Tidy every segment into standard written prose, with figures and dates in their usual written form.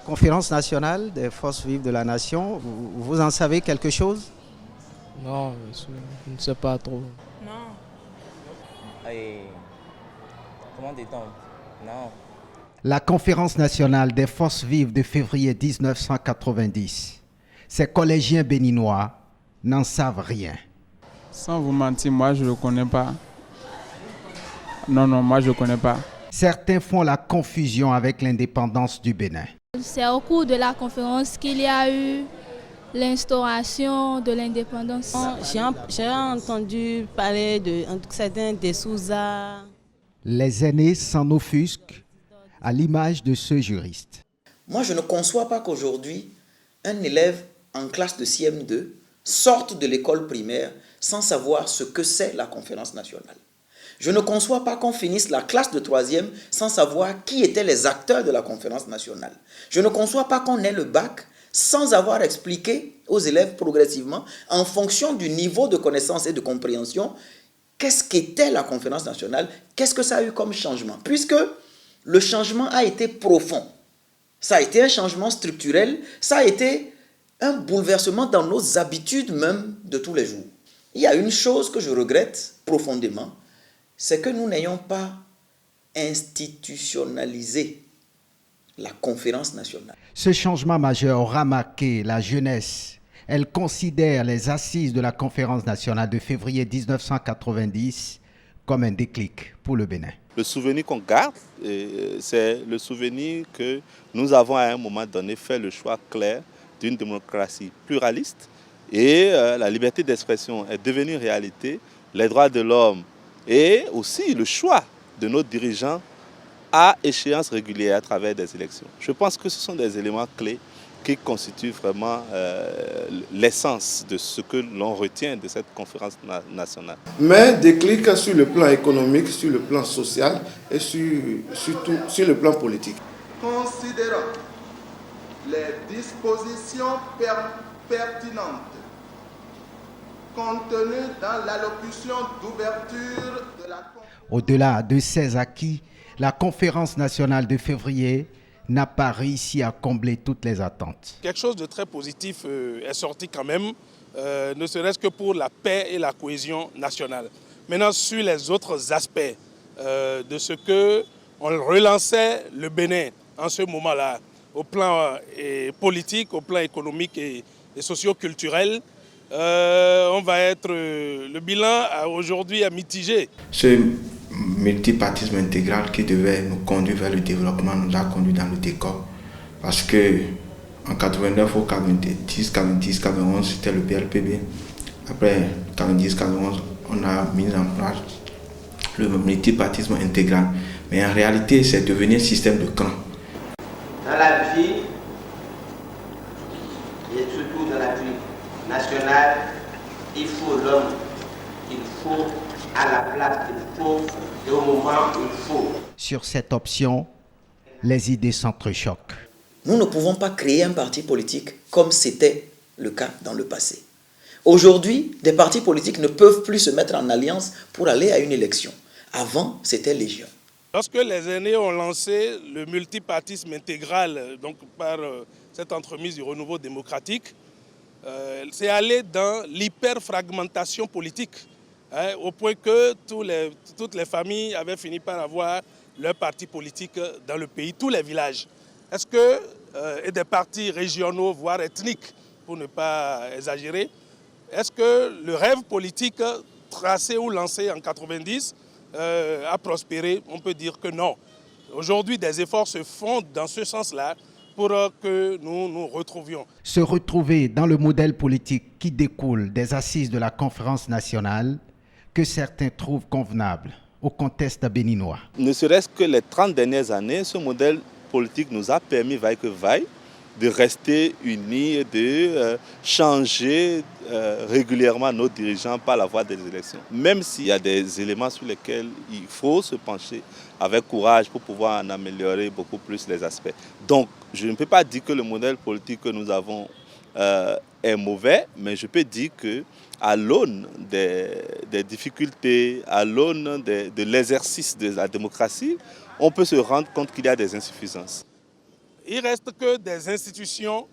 Conférence nationale des forces vives de la nation, vous en savez quelque chose? Non, je ne sais pas trop. Non. Et comment dit-on? Non. La conférence nationale des forces vives de février 1990. Ces collégiens béninois n'en savent rien. Sans vous mentir, moi je ne le connais pas. Non, moi je ne le connais pas. Certains font la confusion avec l'indépendance du Bénin. C'est au cours de la conférence qu'il y a eu l'instauration de l'indépendance. J'ai entendu parler de certains de Souza. Les aînés s'en offusquent à l'image de ce juriste. Moi, je ne conçois pas qu'aujourd'hui, un élève en classe de CM2 sorte de l'école primaire sans savoir ce que c'est la conférence nationale. Je ne conçois pas qu'on finisse la classe de 3e sans savoir qui étaient les acteurs de la conférence nationale. Je ne conçois pas qu'on ait le bac sans avoir expliqué aux élèves progressivement, en fonction du niveau de connaissance et de compréhension, qu'est-ce qu'était la conférence nationale, qu'est-ce que ça a eu comme changement. Puisque le changement a été profond. Ça a été un changement structurel, ça a été un bouleversement dans nos habitudes même de tous les jours. Il y a une chose que je regrette profondément, c'est que nous n'ayons pas institutionnalisé la conférence nationale. Ce changement majeur aura marqué la jeunesse. Elle considère les assises de la conférence nationale de février 1990 comme un déclic pour le Bénin. Le souvenir qu'on garde, c'est le souvenir que nous avons à un moment donné fait le choix clair d'une démocratie pluraliste et la liberté d'expression est devenue réalité, les droits de l'homme et aussi le choix de nos dirigeants à échéance régulière à travers des élections. Je pense que ce sont des éléments clés qui constituent vraiment l'essence de ce que l'on retient de cette conférence nationale. Mais déclic sur le plan économique, sur le plan social et surtout sur le plan politique. Considérant les dispositions pertinentes contenues dans l'allocution d'ouverture de la conférence. Au-delà de ces acquis, la conférence nationale de février n'a pas réussi à combler toutes les attentes. Quelque chose de très positif est sorti quand même, ne serait-ce que pour la paix et la cohésion nationale. Maintenant, sur les autres aspects de ce qu'on relançait le Bénin en ce moment-là, au plan politique, au plan économique et socio-culturel, le bilan aujourd'hui est mitigé. Ce multipartisme intégral qui devait nous conduire vers le développement nous a conduit dans le décor. Parce que en 89 ou 90, 91, c'était le PLPB. Après 90, 91, on a mis en place le multipartisme intégral. Mais en réalité, c'est devenu un système de clans. Dans la vie, et surtout dans la vie nationale, il faut l'homme, il faut à la place qu'il faut et au moment où il faut. Sur cette option, les idées s'entrechoquent. Nous ne pouvons pas créer un parti politique comme c'était le cas dans le passé. Aujourd'hui, des partis politiques ne peuvent plus se mettre en alliance pour aller à une élection. Avant, c'était légion. Lorsque les aînés ont lancé le multipartisme intégral donc par cette entremise du renouveau démocratique, c'est allé dans l'hyperfragmentation politique, au point que toutes les familles avaient fini par avoir leur parti politique dans le pays, tous les villages. Est-ce que, et des partis régionaux, voire ethniques, pour ne pas exagérer, est-ce que le rêve politique tracé ou lancé en 90 a prospéré? On peut dire que non. Aujourd'hui, des efforts se font dans ce sens-là pour que nous nous retrouvions. Se retrouver dans le modèle politique qui découle des assises de la conférence nationale que certains trouvent convenable au contexte béninois. Ne serait-ce que les 30 dernières années, ce modèle politique nous a permis, vaille que vaille, de rester unis, de changer régulièrement nos dirigeants par la voie des élections. Même s'il y a des éléments sur lesquels il faut se pencher avec courage pour pouvoir en améliorer beaucoup plus les aspects. Donc, je ne peux pas dire que le modèle politique que nous avons est mauvais, mais je peux dire qu'à l'aune des difficultés, à l'aune de l'exercice de la démocratie, on peut se rendre compte qu'il y a des insuffisances. il reste que des institutions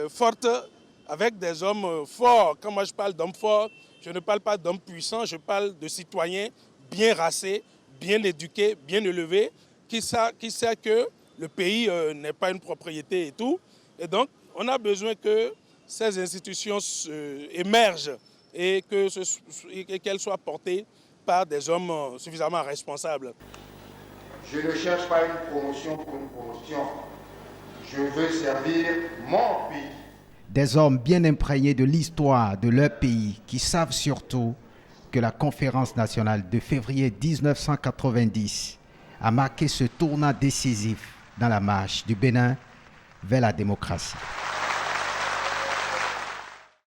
fortes avec des hommes forts. Quand moi je parle d'hommes forts, je ne parle pas d'hommes puissants, je parle de citoyens bien racés, bien éduqués, bien élevés, qui sait que le pays n'est pas une propriété et tout. Et donc, on a besoin que ces institutions émergent et qu'elles soient portées par des hommes suffisamment responsables. Je ne cherche pas une promotion pour une promotion. Je veux servir mon pays. Des hommes bien imprégnés de l'histoire de leur pays qui savent surtout que la conférence nationale de février 1990 a marqué ce tournant décisif dans la marche du Bénin vers la démocratie.